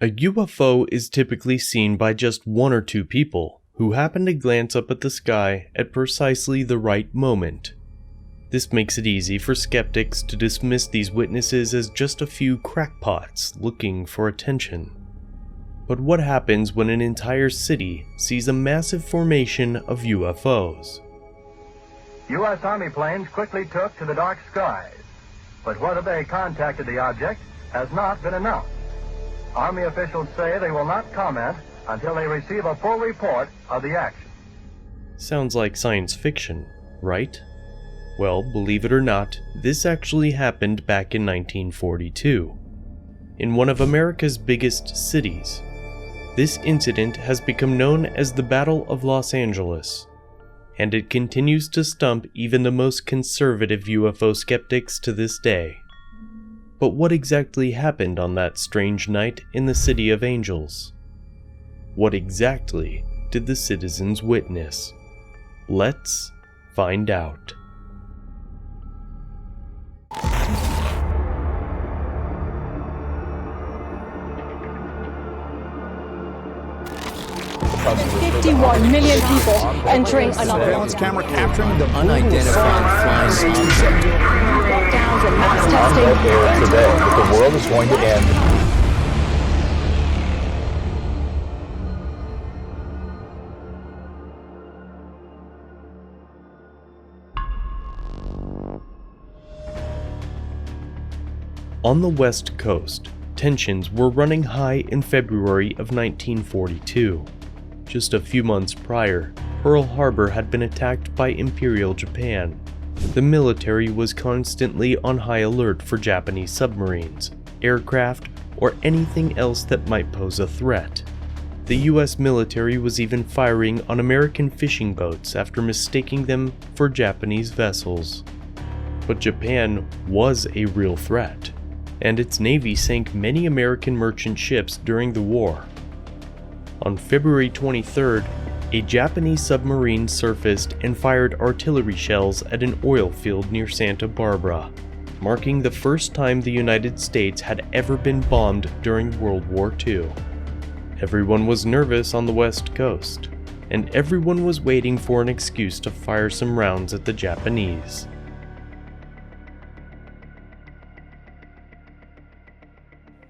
A UFO is typically seen by just one or two people who happen to glance up at the sky at precisely the right moment. This makes it easy for skeptics to dismiss these witnesses as just a few crackpots looking for attention. But what happens when an entire city sees a massive formation of UFOs? U.S. Army planes quickly took to the dark skies, but whether they contacted the object has not been announced. Army officials say they will not comment until they receive a full report of the action. Sounds like science fiction, right? Well, believe it or not, this actually happened back in 1942, in one of America's biggest cities. This incident has become known as the Battle of Los Angeles, and it continues to stump even the most conservative UFO skeptics to this day. But what exactly happened on that strange night in the City of Angels? What exactly did the citizens witness? Let's find out. There's 51 million people entering another surveillance camera capturing the unidentified flying object. lockdowns and mass testing. Today, that the world is going to end. On the West Coast, tensions were running high in February of 1942. Just a few months prior, Pearl Harbor had been attacked by Imperial Japan. The military was constantly on high alert for Japanese submarines, aircraft, or anything else that might pose a threat. The US military was even firing on American fishing boats after mistaking them for Japanese vessels. But Japan was a real threat, and its navy sank many American merchant ships during the war. On February 23rd, a Japanese submarine surfaced and fired artillery shells at an oil field near Santa Barbara, marking the first time the United States had ever been bombed during World War II. Everyone was nervous on the West Coast, and everyone was waiting for an excuse to fire some rounds at the Japanese.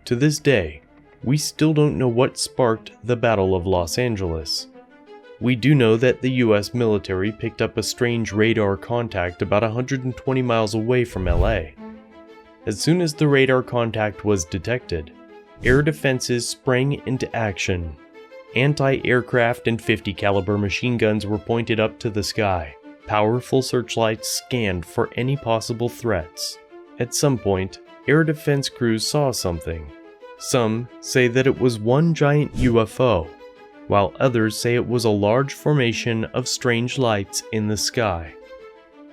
To this day, we still don't know what sparked the Battle of Los Angeles. We do know that the US military picked up a strange radar contact about 120 miles away from LA. As soon as the radar contact was detected, air defenses sprang into action. Anti-aircraft and .50 caliber machine guns were pointed up to the sky. Powerful searchlights scanned for any possible threats. At some point, air defense crews saw something. Some say that it was one giant UFO, while others say it was a large formation of strange lights in the sky.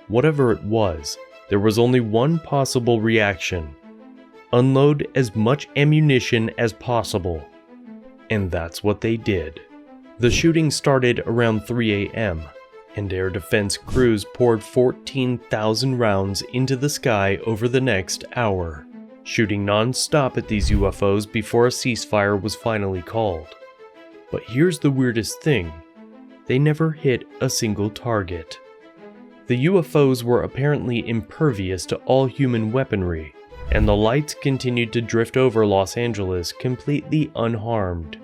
Whatever it was, there was only one possible reaction: unload as much ammunition as possible. And that's what they did. The shooting started around 3 a.m., and air defense crews poured 14,000 rounds into the sky over the next hour, shooting non-stop at these UFOs before a ceasefire was finally called. But here's the weirdest thing: they never hit a single target. The UFOs were apparently impervious to all human weaponry, and the lights continued to drift over Los Angeles completely unharmed.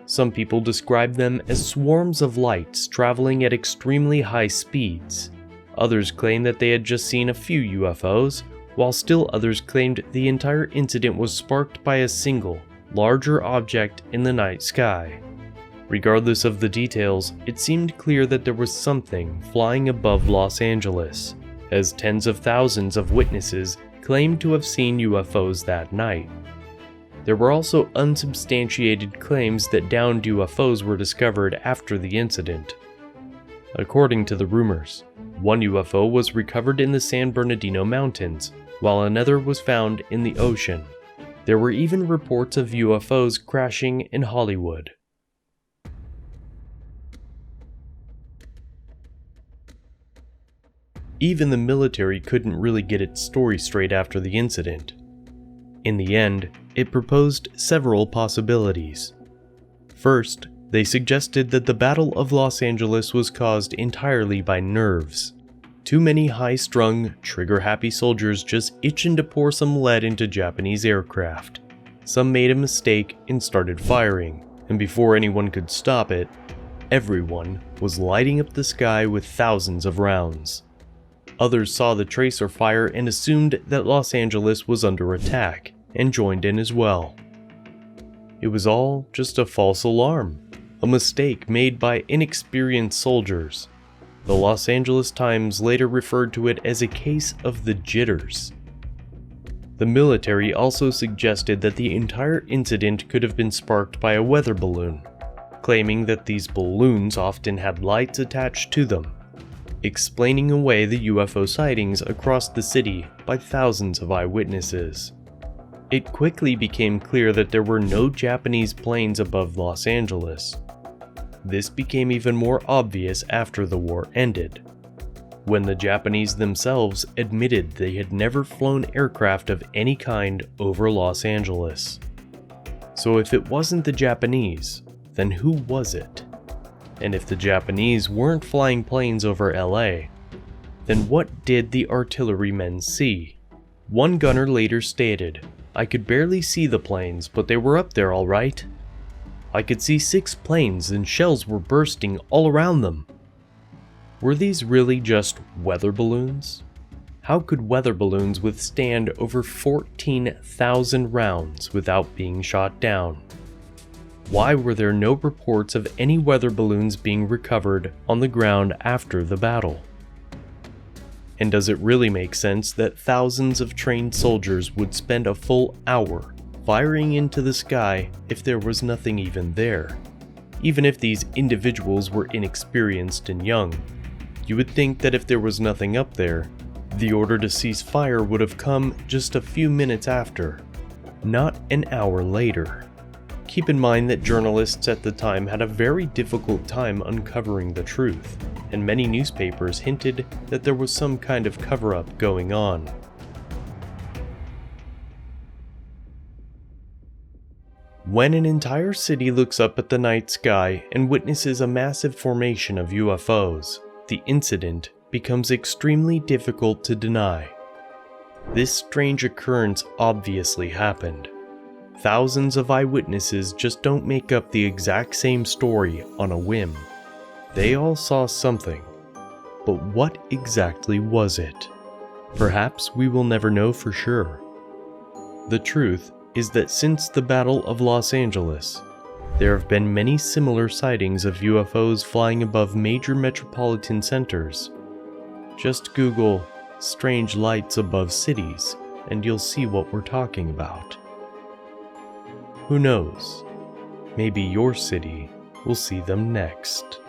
Some people describe them as swarms of lights traveling at extremely high speeds. Others claim that they had just seen a few UFOs, while still others claimed the entire incident was sparked by a single, larger object in the night sky. Regardless of the details, it seemed clear that there was something flying above Los Angeles, as tens of thousands of witnesses claimed to have seen UFOs that night. There were also unsubstantiated claims that downed UFOs were discovered after the incident. According to the rumors, one UFO was recovered in the San Bernardino Mountains, while another was found in the ocean. There were even reports of UFOs crashing in Hollywood. Even the military couldn't really get its story straight after the incident. In the end, it proposed several possibilities. First, they suggested that the Battle of Los Angeles was caused entirely by nerves. Too many high-strung, trigger-happy soldiers just itching to pour some lead into Japanese aircraft. Some made a mistake and started firing, and before anyone could stop it, everyone was lighting up the sky with thousands of rounds. Others saw the tracer fire and assumed that Los Angeles was under attack, and joined in as well. It was all just a false alarm, a mistake made by inexperienced soldiers. The Los Angeles Times later referred to it as a case of the jitters. The military also suggested that the entire incident could have been sparked by a weather balloon, claiming that these balloons often had lights attached to them, explaining away the UFO sightings across the city by thousands of eyewitnesses. It quickly became clear that there were no Japanese planes above Los Angeles. This became even more obvious after the war ended, when the Japanese themselves admitted they had never flown aircraft of any kind over Los Angeles. So if it wasn't the Japanese, then who was it? And if the Japanese weren't flying planes over LA, then what did the artillerymen see? One gunner later stated, "I could barely see the planes, but they were up there all right. I could see 6 planes and shells were bursting all around them." Were these really just weather balloons? How could weather balloons withstand over 14,000 rounds without being shot down? Why were there no reports of any weather balloons being recovered on the ground after the battle? And does it really make sense that thousands of trained soldiers would spend a full hour firing into the sky if there was nothing even there? Even if these individuals were inexperienced and young, you would think that if there was nothing up there, the order to cease fire would have come just a few minutes after, not an hour later. Keep in mind that journalists at the time had a very difficult time uncovering the truth, and many newspapers hinted that there was some kind of cover-up going on. When an entire city looks up at the night sky and witnesses a massive formation of UFOs, the incident becomes extremely difficult to deny. This strange occurrence obviously happened. Thousands of eyewitnesses just don't make up the exact same story on a whim. They all saw something, but what exactly was it? Perhaps we will never know for sure. The truth is that since the Battle of Los Angeles, there have been many similar sightings of UFOs flying above major metropolitan centers. Just Google "strange lights above cities" and you'll see what we're talking about. Who knows? Maybe your city will see them next.